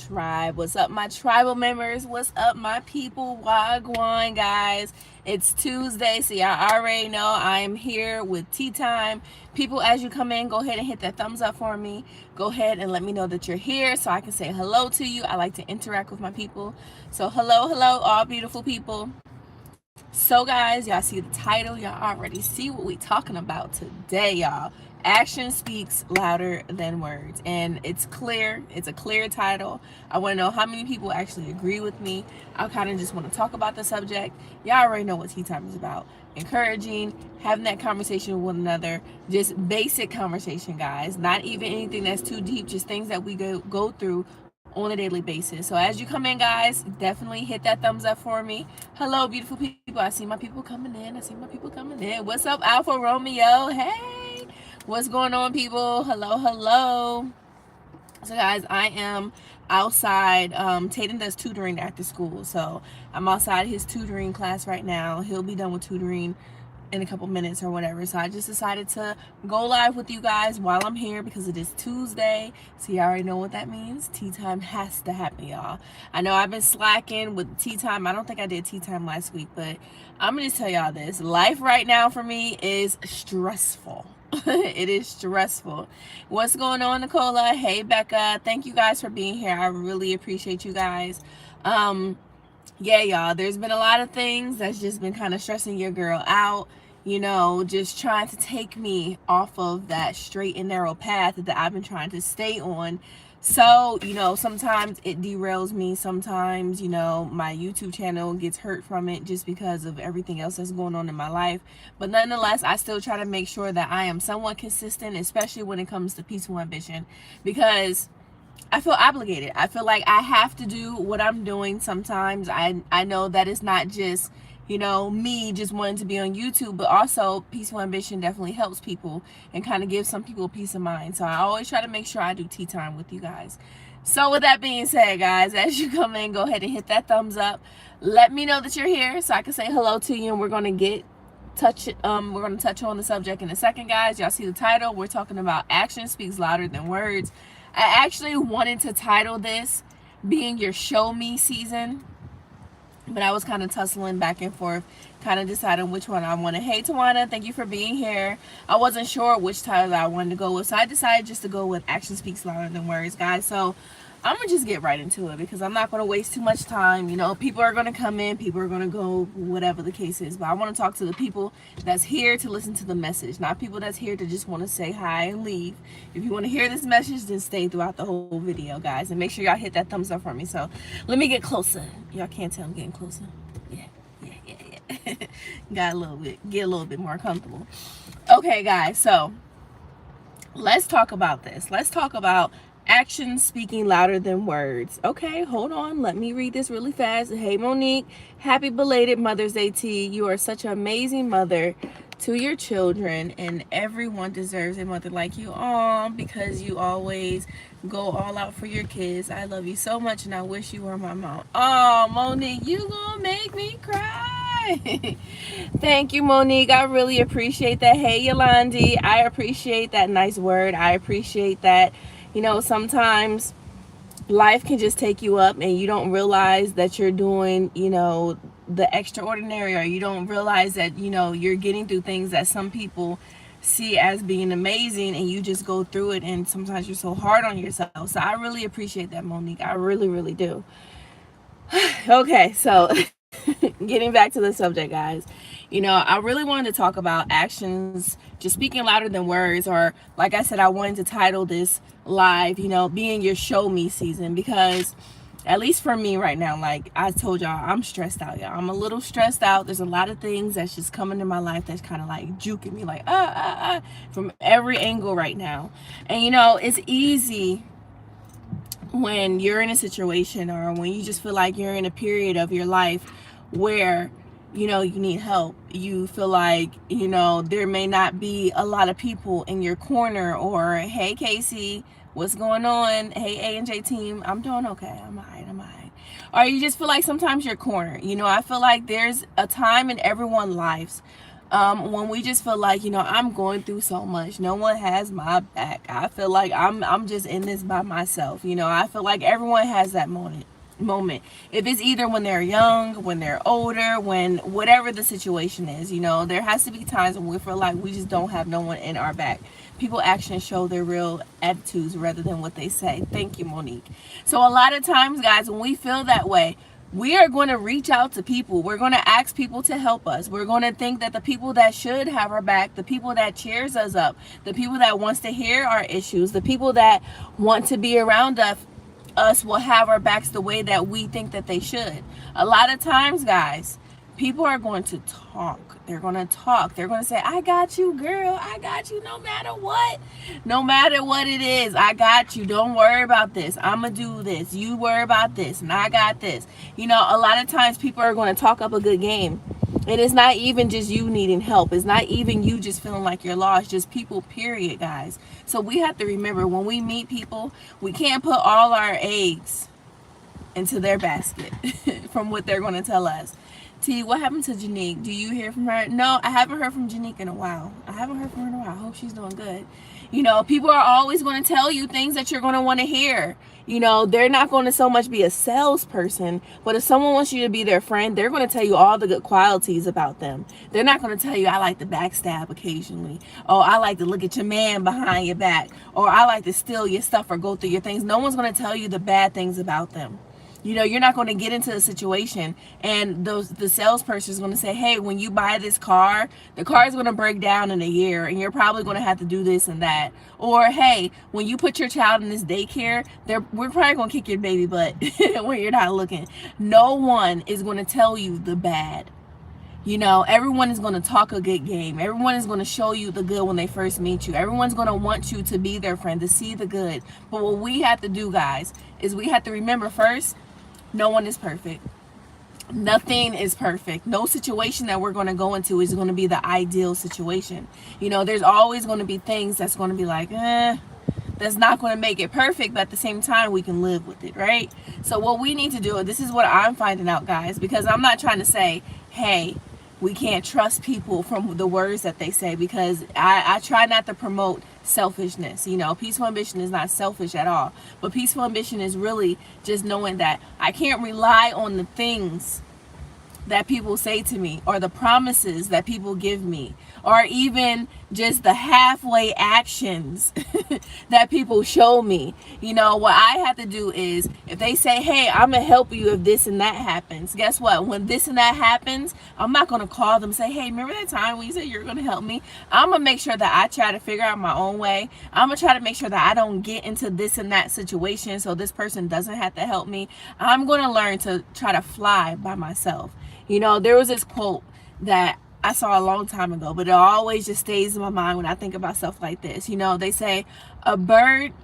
tribe? What's up, my tribal members? What's up, my people? Wagwan, guys. It's Tuesday, so y'all already know I am here with tea time. People, as you come in, go ahead and hit that thumbs up for me. Go ahead and let me know that you're here so I can say hello to you. I like to interact with my people. So hello, all beautiful people. So guys, y'all see the title. Y'all already see what we talking about today, y'all. Action speaks louder than words, and it's clear. It's a clear title. I want to know how many people actually agree with me. I kind of just want to talk about the subject. Y'all already know what tea time is about. Encouraging, having that conversation with one another, just basic conversation, guys. Not even anything that's too deep, just things that we go through on a daily basis. So as you come in, guys, definitely hit that thumbs up for me. Hello, beautiful people. I see my people coming in. What's up, Alpha Romeo? Hey, what's going on, people? Hello. So guys, I am outside. Tatum does tutoring after school, so I'm outside his tutoring class right now. He'll be done with tutoring in a couple minutes or whatever. So I just decided to go live with you guys while I'm here because it is Tuesday. So you already know what that means. Tea time has to happen, y'all. I know I've been slacking with tea time. I don't think I did tea time last week, but I'm gonna tell y'all this. Life right now for me is stressful. It is stressful. What's going on, Nicola? Hey, Becca. Thank you guys for being here. I really appreciate you guys. Yeah, y'all, there's been a lot of things that's just been kind of stressing your girl out, just trying to take me off of that straight and narrow path that I've been trying to stay on. So, sometimes it derails me. Sometimes, my YouTube channel gets hurt from it just because of everything else that's going on in my life. But nonetheless, I still try to make sure that I am somewhat consistent, especially when it comes to peaceful ambition, because I feel obligated. I feel like I have to do what I'm doing sometimes. I know that it's not just, me just wanting to be on YouTube, but also peaceful ambition definitely helps people and kind of gives some people peace of mind. So I always try to make sure I do tea time with you guys. So with that being said, guys, as you come in, go ahead and hit that thumbs up. Let me know that you're here so I can say hello to you, and we're going to touch on the subject in a second, guys. Y'all see the title. We're talking about action speaks louder than words. I actually wanted to title this being your show me season, but I was kind of tussling back and forth, kind of deciding which one I wanted. Hey, Tawana, thank you for being here. I wasn't sure which title I wanted to go with, so I decided just to go with action speaks louder than words, guys. So I'm gonna just get right into it because I'm not gonna waste too much time. People are gonna come in, people are gonna go, whatever the case is. But I want to talk to the people that's here to listen to the message, not people that's here to just want to say hi and leave. If you want to hear this message, then stay throughout the whole video, guys, and make sure y'all hit that thumbs up for me. So let me get closer. Y'all can't tell I'm getting closer. Yeah. Get a little bit more comfortable. Okay, guys. So let's talk about this. Let's talk about actions speaking louder than words. Okay, hold on. Let me read this really fast. Hey, Monique. Happy belated Mother's Day T. You are such an amazing mother to your children, and everyone deserves a mother like you. Aw, because you always go all out for your kids. I love you so much, and I wish you were my mom. Oh, Monique, you gonna make me cry. Thank you, Monique. I really appreciate that. Hey, Yolandi. I appreciate that nice word. I appreciate that. Sometimes life can just take you up and you don't realize that you're doing, the extraordinary, or you don't realize that, you're getting through things that some people see as being amazing, and you just go through it, and sometimes you're so hard on yourself. So I really appreciate that, Monique. I really, really do. Okay, so getting back to the subject, guys. I really wanted to talk about actions just speaking louder than words, or like I said, I wanted to title this live, being your show me season, because at least for me right now, like I told y'all, I'm stressed out, y'all. I'm a little stressed out. There's a lot of things that's just coming in my life that's kind of like juking me, like from every angle right now. And it's easy when you're in a situation, or when you just feel like you're in a period of your life where you need help. You feel like there may not be a lot of people in your corner, or hey, Casey, what's going on? Hey, A&J team, I'm doing okay. I'm all right. Or you just feel like sometimes you're cornered. I feel like there's a time in everyone's lives When we just feel like, I'm going through so much, no one has my back. I feel like I'm just in this by myself. I feel like everyone has that moment. If it's either when they're young, when they're older, when whatever the situation is, there has to be times when we feel like we just don't have no one in our back. People actually show their real attitudes rather than what they say. Thank you, Monique. So a lot of times, guys, when we feel that way, we are going to reach out to people. We're going to ask people to help us. We're going to think that the people that should have our back, the people that cheers us up, the people that wants to hear our issues, the people that want to be around us will have our backs the way that we think that they should. A lot of times, guys, people are going to talk. They're going to talk. They're going to say, I got you, girl. I got you no matter what. No matter what it is, I got you. Don't worry about this. I'm going to do this. You worry about this, and I got this. A lot of times people are going to talk up a good game. And it's not even just you needing help. It's not even you just feeling like you're lost. Just people, period, guys. So we have to remember, when we meet people, we can't put all our eggs into their basket from what they're going to tell us. T, what happened to Janique? Do you hear from her? No, I haven't heard from Janique in a while. I hope she's doing good. People are always going to tell you things that you're going to want to hear. They're not going to so much be a salesperson, but if someone wants you to be their friend, they're going to tell you all the good qualities about them. They're not going to tell you, I like to backstab occasionally. Oh, I like to look at your man behind your back. Or I like to steal your stuff or go through your things. No one's going to tell you the bad things about them. You're not going to get into a situation and the salesperson is going to say, hey, when you buy this car, the car is going to break down in a year and you're probably going to have to do this and that. Or, hey, when you put your child in this daycare, we're probably going to kick your baby butt when you're not looking. No one is going to tell you the bad. Everyone is going to talk a good game. Everyone is going to show you the good when they first meet you. Everyone's going to want you to be their friend, to see the good. But what we have to do, guys, is we have to remember first, no one is perfect. Nothing is perfect. No situation that we're going to go into is going to be the ideal situation. There's always going to be things that's going to be like, that's not going to make it perfect, but at the same time, we can live with it, right? So what we need to do, this is what I'm finding out, guys, because I'm not trying to say, hey, we can't trust people from the words that they say, because I try not to promote selfishness. Peaceful ambition is not selfish at all, but peaceful ambition is really just knowing that I can't rely on the things that people say to me, or the promises that people give me, or even just the halfway actions that people show me. What I have to do is, if they say, hey, I'm gonna help you if this and that happens, guess what? When this and that happens, I'm not gonna call them and say, hey, remember that time when you said you're gonna help me? I'm gonna make sure that I try to figure out my own way. I'm gonna try to make sure that I don't get into this and that situation so this person doesn't have to help me. I'm gonna learn to try to fly by myself. There was this quote that I saw a long time ago, but it always just stays in my mind when I think about stuff like this. They say a bird,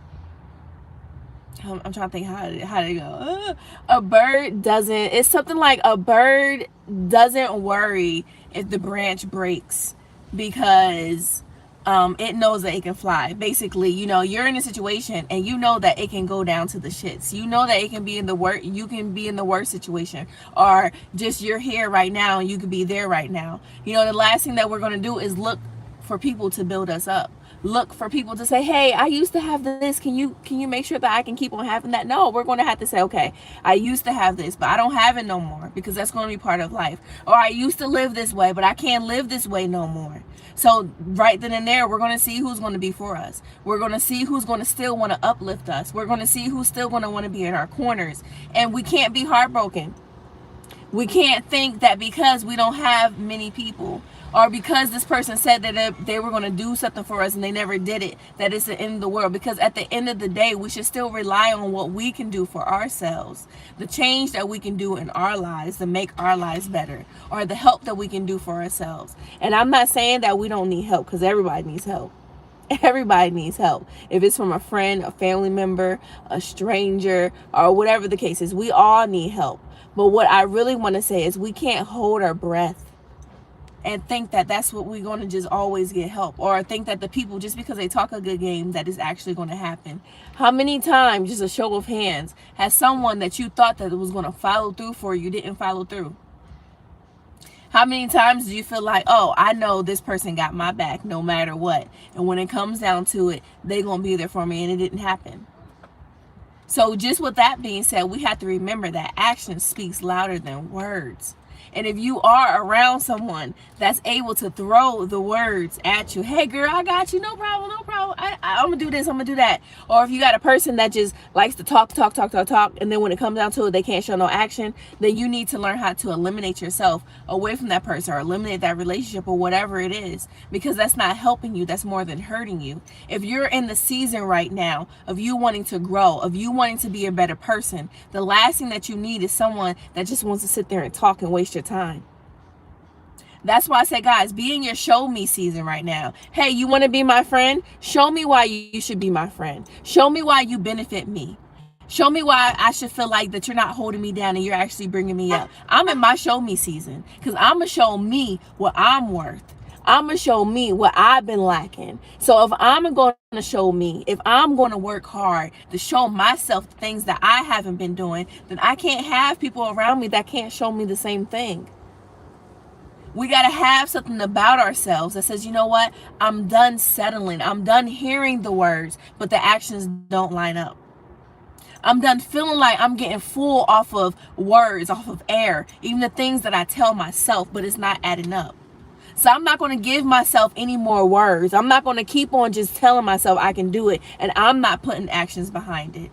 I'm trying to think how to go. A bird doesn't, it's something like a bird doesn't worry if the branch breaks because it knows that it can fly. Basically, you're in a situation and you know that it can go down to the shits. You know that it can be in the worst, you can be in the worst situation, or just you're here right now and you could be there right now. The last thing that we're going to do is look for people to build us up. Look for people to say, hey, I used to have this. Can you make sure that I can keep on having that? No, we're going to have to say, okay, I used to have this, but I don't have it no more, because that's going to be part of life. Or I used to live this way, but I can't live this way no more. So right then and there, we're going to see who's going to be for us. We're going to see who's going to still want to uplift us. We're going to see who's still going to want to be in our corners. And we can't be heartbroken. We can't think that because we don't have many people, or because this person said that they were going to do something for us and they never did it, that it's the end of the world. Because at the end of the day, we should still rely on what we can do for ourselves, the change that we can do in our lives to make our lives better, or the help that we can do for ourselves. And I'm not saying that we don't need help, because everybody needs help. Everybody needs help. If it's from a friend, a family member, a stranger, or whatever the case is, we all need help. But what I really want to say is, we can't hold our breath and think that that's what we're going to just always get help, or think that the people, just because they talk a good game, that is actually going to happen. How many times, just a show of hands, has someone that you thought that was going to follow through for you didn't follow through? How many times do you feel like, oh, I know this person got my back no matter what, and when it comes down to it, they gonna be there for me, and it didn't happen? So just with that being said, we have to remember that action speaks louder than words. And if you are around someone that's able to throw the words at you, hey girl, I got you, no problem, no problem. I'm gonna do this, I'm gonna do that. Or if you got a person that just likes to talk, and then when it comes down to it, they can't show no action, then you need to learn how to eliminate yourself away from that person, or eliminate that relationship, or whatever it is, because that's not helping you. That's more than hurting you. If you're in the season right now of you wanting to grow, of you wanting to be a better person, the last thing that you need is someone that just wants to sit there and talk and waste your time. That's why I say, guys, be in your show me season right now. Hey, you want to be my friend? Show me why you should be my friend. Show me why you benefit me. Show me why I should feel like that you're not holding me down and you're actually bringing me up. I'm in my show me season, because I'm going to show me what I'm worth. I'm going to show me what I've been lacking. So if I'm going to show me, if I'm going to work hard to show myself the things that I haven't been doing, then I can't have people around me that can't show me the same thing. We got to have something about ourselves that says, you know what? I'm done settling. I'm done hearing the words, but the actions don't line up. I'm done feeling like I'm getting full off of words, off of air, even the things that I tell myself, but it's not adding up. So I'm not going to give myself any more words. I'm not going to keep on just telling myself I can do it, and I'm not putting actions behind it.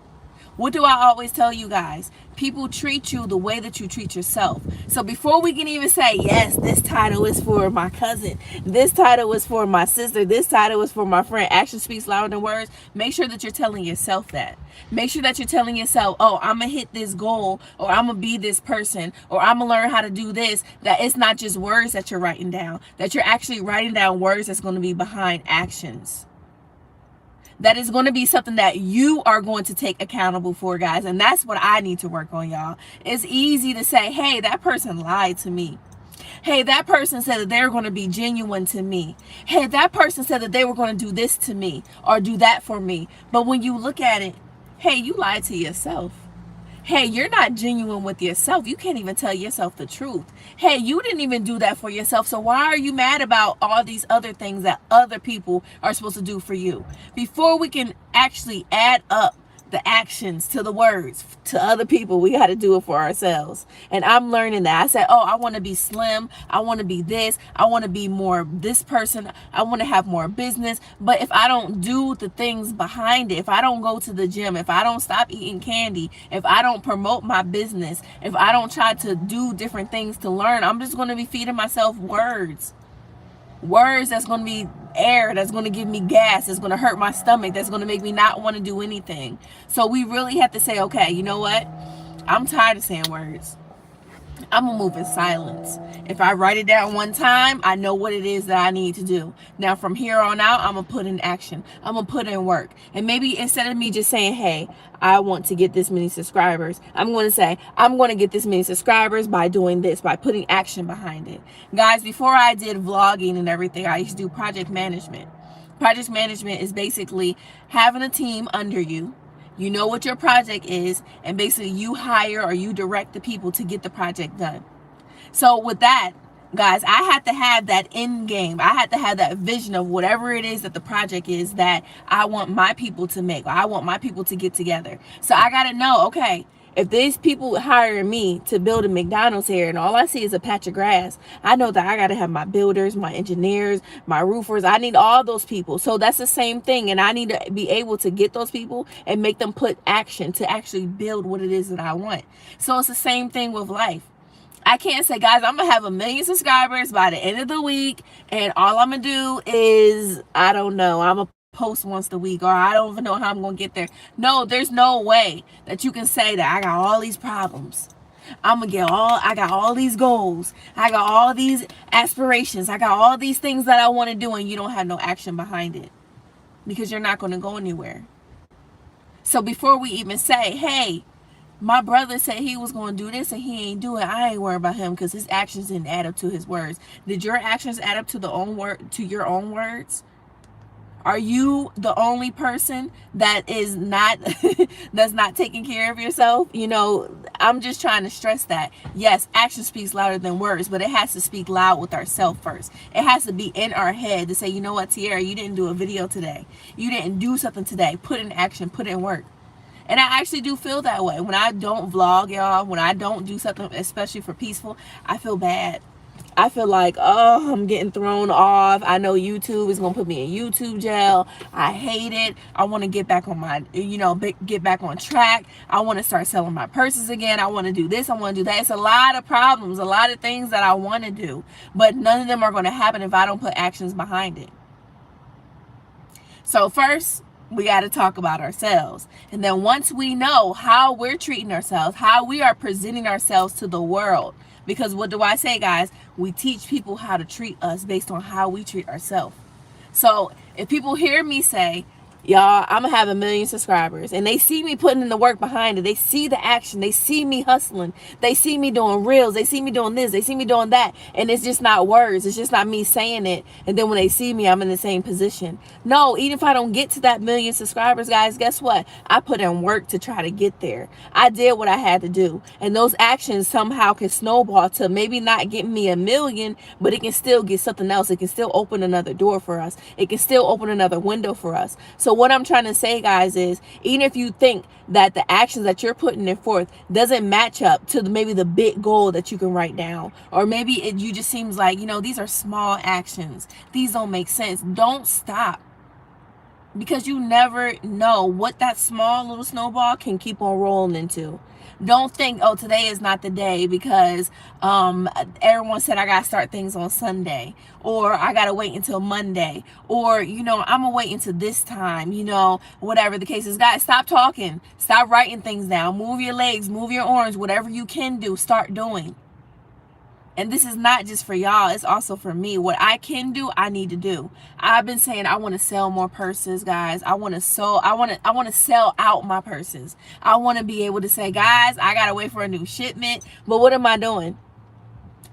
What do I always tell you guys? People treat you the way that you treat yourself. So before we can even say, yes, this title is for my cousin, this title is for my sister, this title is for my friend, action speaks louder than words, make sure that you're telling yourself that. Make sure that you're telling yourself, oh, I'm going to hit this goal, or I'm going to be this person, or I'm going to learn how to do this, that it's not just words that you're writing down, that you're actually writing down words that's going to be behind actions. That is going to be something that you are going to take accountable for, guys. And that's what I need to work on, y'all. It's easy to say, hey, that person lied to me. Hey, that person said that they're going to be genuine to me. Hey, that person said that they were going to do this to me or do that for me. But when you look at it, hey, you lied to yourself. Hey, you're not genuine with yourself. You can't even tell yourself the truth. Hey, you didn't even do that for yourself. So why are you mad about all these other things that other people are supposed to do for you? Before we can actually add up the actions to the words to other people, we got to do it for ourselves. And I'm learning that. I said, oh, I want to be slim, I want to be this, I want to be more this person, I want to have more business. But if I don't do the things behind it, if I don't go to the gym, if I don't stop eating candy, if I don't promote my business, if I don't try to do different things to learn, I'm just going to be feeding myself words that's going to be air, that's going to give me gas, that's going to hurt my stomach, that's going to make me not want to do anything. So we really have to say, okay, you know what? I'm tired of saying words. I'm going to move in silence. If I write it down one time, I know what it is that I need to do. Now, from here on out, I'm going to put in action. I'm going to put in work. And maybe instead of me just saying, hey, I want to get this many subscribers, I'm going to say, I'm going to get this many subscribers by doing this, by putting action behind it. Guys, before I did vlogging and everything, I used to do project management. Project management is basically having a team under you. You know what your project is, and basically you hire or you direct the people to get the project done. So with that, guys, I had to have that end game. I had to have that vision of whatever it is that the project is that I want my people to make, or I want my people to get together. So I got to know, okay, if these people hiring me to build a McDonald's here and all I see is a patch of grass, I know that I got to have my builders, my engineers, my roofers. I need all those people. So that's the same thing. And I need to be able to get those people and make them put action to actually build what it is that I want. So it's the same thing with life. I can't say, guys, I'm going to have 1 million subscribers by the end of the week, and all I'm going to do is, I don't know, I'm going to post once a week, or I don't even know how I'm going to get there. No, there's no way that you can say that I got all these problems. I got all these goals. I got all these aspirations. I got all these things that I want to do, and you don't have no action behind it, because you're not going to go anywhere. So before we even say, hey, my brother said he was going to do this and he ain't do it, I ain't worried about him because his actions didn't add up to his words. Did your actions add up to your own words? Are you the only person that is not that's not taking care of yourself? You know, I'm just trying to stress that. Yes, action speaks louder than words, but it has to speak loud with ourselves first. It has to be in our head to say, you know what, Tiera, you didn't do a video today. You didn't do something today. Put in action, put in work. And I actually do feel that way. When I don't vlog, y'all, when I don't do something, especially for peaceful, I feel bad. I feel like, oh, I'm getting thrown off. I know YouTube is going to put me in YouTube jail. I hate it. I want to get back on my, get back on track. I want to start selling my purses again. I want to do this. I want to do that. It's a lot of problems, a lot of things that I want to do. But none of them are going to happen if I don't put actions behind it. So first, we got to talk about ourselves. And then once we know how we're treating ourselves, how we are presenting ourselves to the world, because what do I say, guys? We teach people how to treat us based on how we treat ourselves. So if people hear me say, y'all, I'm gonna have 1 million subscribers, and they see me putting in the work behind it, they see the action, they see me hustling, they see me doing reels, they see me doing this, they see me doing that, and it's just not words, it's just not me saying it, and then when they see me, I'm in the same position. No, even if I don't get to that 1 million subscribers, guys, guess what? I put in work to try to get there. I did what I had to do, and those actions somehow can snowball to maybe not get me 1 million, but it can still get something else. It can still open another door for us. It can still open another window for us. So what I'm trying to say, guys, is even if you think that the actions that you're putting in forth doesn't match up to maybe the big goal that you can write down, or maybe you just seems like, these are small actions, these don't make sense, don't stop. Because you never know what that small little snowball can keep on rolling into. Don't think, oh, today is not the day because everyone said I gotta start things on Sunday, or I gotta wait until Monday, or I'm gonna wait until this time, whatever the case is. Guys, stop talking, stop writing things down, move your legs, move your arms, whatever you can do, start doing. And this is not just for y'all, it's also for me. What I can do, I need to do. I've been saying I want to sell more purses, guys. I want to sell out my purses. I want to be able to say, guys, I got to wait for a new shipment. But what am I doing?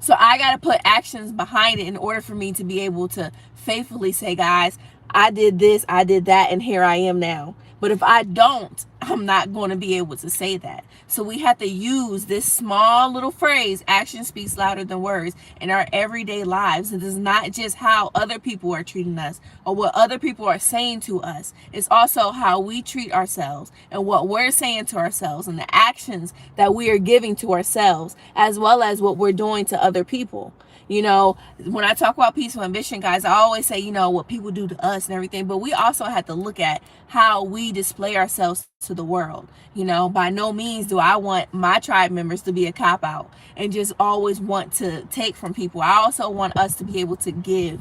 So I got to put actions behind it in order for me to be able to faithfully say, guys, I did this, I did that, and here I am now. But if I don't, I'm not going to be able to say that. So we have to use this small little phrase, action speaks louder than words, in our everyday lives. It is not just how other people are treating us or what other people are saying to us. It's also how we treat ourselves and what we're saying to ourselves and the actions that we are giving to ourselves, as well as what we're doing to other people. When I talk about peaceful ambition, guys, I always say, what people do to us and everything, but we also have to look at how we display ourselves to the world. By no means do I want my tribe members to be a cop-out and just always want to take from people. I also want us to be able to give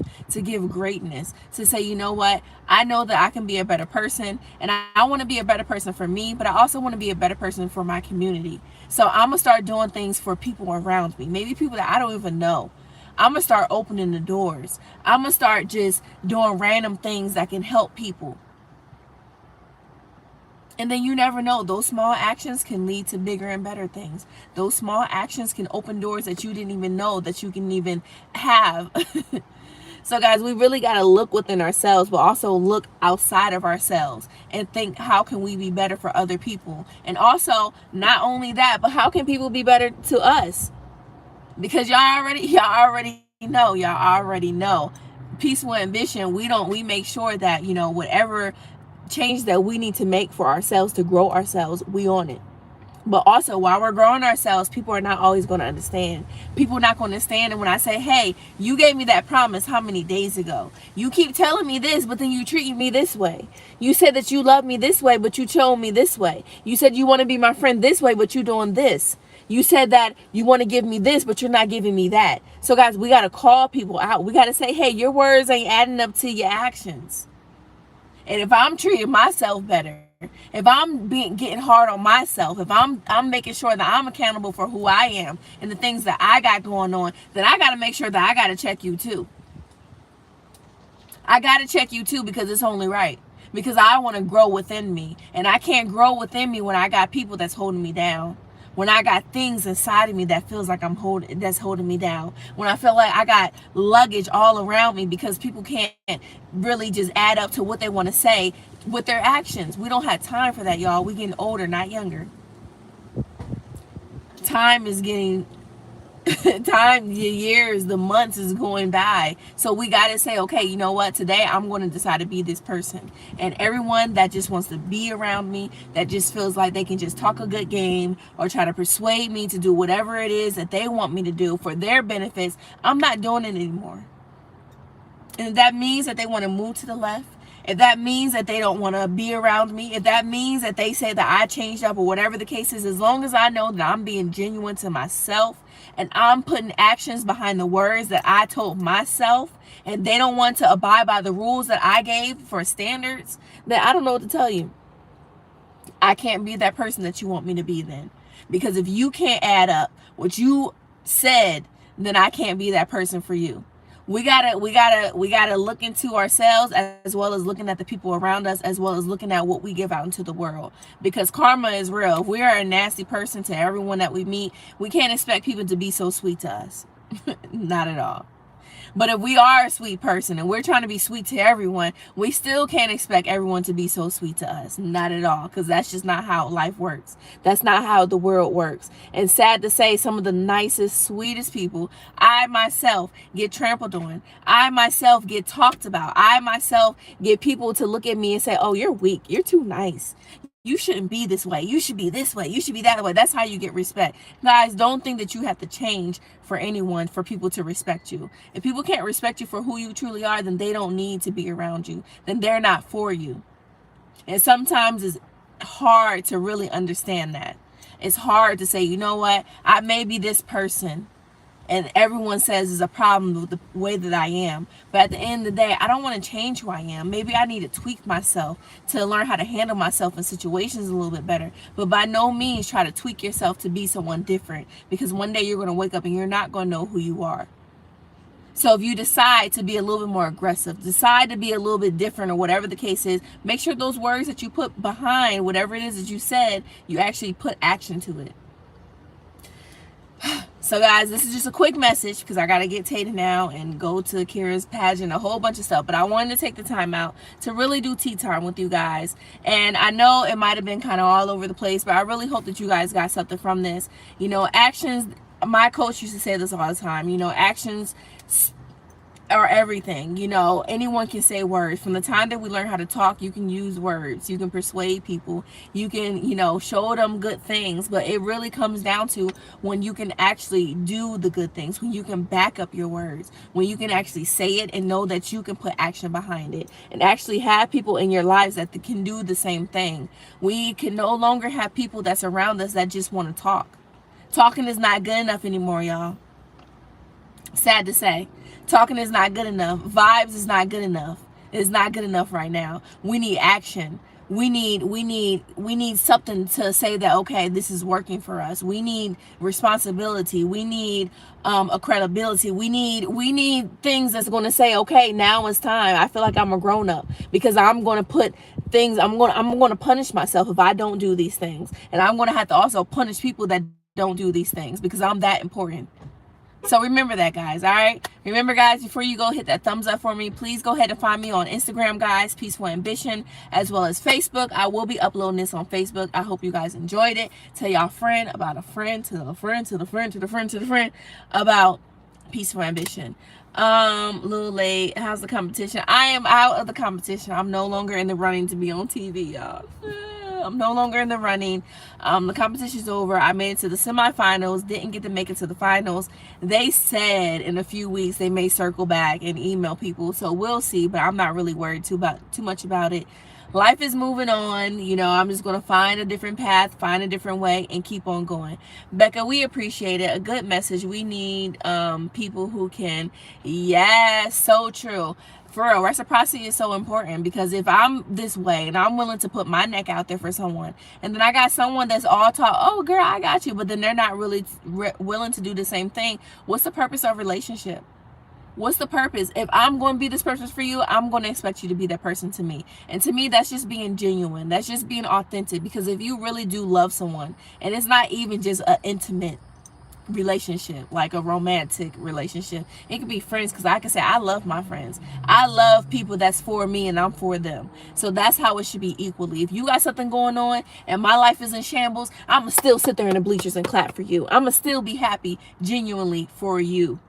greatness, to say, you know what, I know that I can be a better person, and I want to be a better person for me, but I also want to be a better person for my community. So I'm gonna start doing things for people around me, maybe people that I don't even know. I'm going to start opening the doors. I'm going to start just doing random things that can help people. And then you never know. Those small actions can lead to bigger and better things. Those small actions can open doors that you didn't even know that you can even have. So guys, we really got to look within ourselves, but also look outside of ourselves and think, how can we be better for other people? And also, not only that, but how can people be better to us? Because y'all already know peaceful ambition. We make sure that whatever change that we need to make for ourselves to grow ourselves, we on it. But also, while we're growing ourselves, people are not always going to understand. People are not going to understand. And when I say, hey, you gave me that promise how many days ago? You keep telling me this, but then you treat me this way. You said that you love me this way, but you told me this way. You said you want to be my friend this way, but you doing this. You said that you want to give me this, but you're not giving me that. So guys, we got to call people out. We got to say, hey, your words ain't adding up to your actions. And if I'm treating myself better, if I'm getting hard on myself, if I'm making sure that I'm accountable for who I am and the things that I got going on, then I got to make sure that I got to check you too. I got to check you too, because it's only right. Because I want to grow within me. And I can't grow within me when I got people that's holding me down. When I got things inside of me that feels like that's holding me down. When I feel like I got luggage all around me because people can't really just add up to what they want to say with their actions. We don't have time for that, y'all. We getting older, not younger. Time is getting time, the years, the months is going by. So we got to say, okay, you know what? Today I'm going to decide to be this person. And everyone that just wants to be around me, that just feels like they can just talk a good game or try to persuade me to do whatever it is that they want me to do for their benefits, I'm not doing it anymore. And if that means that they want to move to the left, if that means that they don't want to be around me, if that means that they say that I changed up or whatever the case is, as long as I know that I'm being genuine to myself and I'm putting actions behind the words that I told myself, and they don't want to abide by the rules that I gave for standards, then I don't know what to tell you. I can't be that person that you want me to be then. Because if you can't add up what you said, then I can't be that person for you. We gotta look into ourselves, as well as looking at the people around us, as well as looking at what we give out into the world. Because karma is real. If we are a nasty person to everyone that we meet, we can't expect people to be so sweet to us. Not at all. But if we are a sweet person and we're trying to be sweet to everyone, we still can't expect everyone to be so sweet to us. Not at all. Because that's just not how life works. That's not how the world works. And sad to say, some of the nicest, sweetest people, I myself get trampled on. I myself get talked about. I myself get people to look at me and say, oh, you're weak. You're too nice. You shouldn't be this way. You should be this way. You should be that way. That's how you get respect. Guys, don't think that you have to change for anyone for people to respect you. If people can't respect you for who you truly are, then they don't need to be around you. Then they're not for you. And sometimes it's hard to really understand that. It's hard to say, you know what? I may be this person, and everyone says is a problem with the way that I am. But at the end of the day, I don't want to change who I am. Maybe I need to tweak myself to learn how to handle myself in situations a little bit better. But by no means try to tweak yourself to be someone different. Because one day you're going to wake up and you're not going to know who you are. So if you decide to be a little bit more aggressive, decide to be a little bit different or whatever the case is, make sure those words that you put behind whatever it is that you said, you actually put action to it. So guys, this is just a quick message because I got to get Tata now and go to Akira's pageant, a whole bunch of stuff. But I wanted to take the time out to really do tea time with you guys. And I know it might have been kind of all over the place, but I really hope that you guys got something from this. You know, actions, my coach used to say this all the time, you know, actions are everything. You know, anyone can say words. From the time that we learn how to talk, you can use words, you can persuade people, you can, you know, show them good things. But it really comes down to when you can actually do the good things, when you can back up your words, when you can actually say it and know that you can put action behind it, and actually have people in your lives that can do the same thing. We can no longer have people that's around us that just want to talk. Talking is not good enough anymore, y'all. Sad to say. Talking is not good enough. Vibes is not good enough. It's not good enough right now. We need action. We need something to say that, okay, this is working for us. We need responsibility. We need a credibility. We need things that's going to say, okay, now it's time. I feel like I'm a grown up because I'm going to put things, I'm going to punish myself if I don't do these things. And I'm going to have to also punish people that don't do these things because I'm that important. So remember that, guys. All right, remember, guys, before you go, hit that thumbs up for me. Please go ahead and find me on Instagram, guys, Peaceful Ambition, as well as Facebook. I will be uploading this on Facebook. I hope you guys enjoyed it. Tell y'all friend about a friend to the friend to the friend to the friend to the friend about Peaceful Ambition. Little late. How's the competition? I am out of the competition. I'm no longer in the running to be on TV, y'all. I'm no longer in the running. The competition's over. I made it to the semifinals. Didn't get to make it to the finals. They said in a few weeks they may circle back and email people. So we'll see. But I'm not really worried too much about it. Life is moving on. You know, I'm just going to find a different path, find a different way, and keep on going. Becca, we appreciate it. A good message. We need people who can. Yes, so true. For real, reciprocity is so important, because if I'm this way and I'm willing to put my neck out there for someone, and then I got someone that's all talk, oh girl, I got you, but then they're not really willing to do the same thing, what's the purpose of relationship? What's the purpose? If I'm going to be this person for you, I'm going to expect you to be that person to me. And to me, that's just being genuine. That's just being authentic. Because if you really do love someone, and it's not even just an intimate relationship, like a romantic relationship, it could be friends, because I can say I love my friends. I love people that's for me and I'm for them. So that's how it should be equally. If you got something going on and my life is in shambles, I'm gonna still sit there in the bleachers and clap for you. I'm gonna still be happy genuinely for you.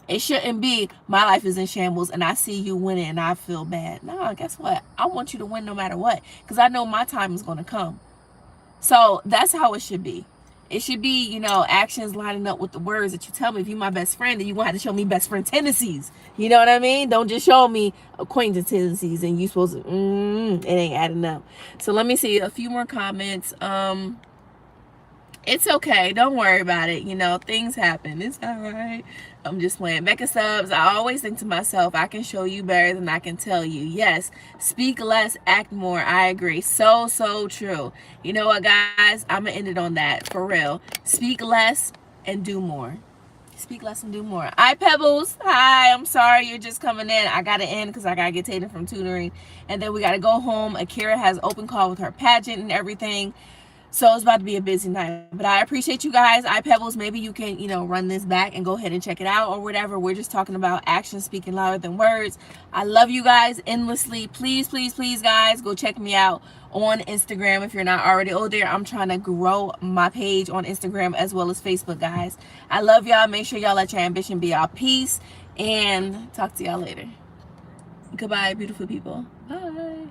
It shouldn't be my life is in shambles and I see you winning and I feel bad. No, guess what? I want you to win no matter what, because I know my time is going to come. So that's how it should be. It should be, you know, actions lining up with the words that you tell me. If you're my best friend, then you're going to have to show me best friend tendencies. You know what I mean? Don't just show me acquaintance tendencies and you supposed to, it ain't adding up. So let me see a few more comments. It's okay. Don't worry about it. You know, things happen. It's all right. I'm just playing. Becca Subs, I always think to myself, I can show you better than I can tell you. Yes. Speak less, act more. I agree. So, so true. You know what, guys? I'm going to end it on that. For real. Speak less and do more. Speak less and do more. Hi, Pebbles. Hi. I'm sorry you're just coming in. I got to end because I got to get taken from tutoring. And then we got to go home. Akira has open call with her pageant and everything. So it's about to be a busy night. But I appreciate you guys. iPebbles, maybe you can, you know, run this back and go ahead and check it out or whatever. We're just talking about actions speaking louder than words. I love you guys endlessly. Please, please, please, guys, go check me out on Instagram if you're not already over there. I'm trying to grow my page on Instagram as well as Facebook, guys. I love y'all. Make sure y'all let your ambition be y'all peace. And talk to y'all later. Goodbye, beautiful people. Bye.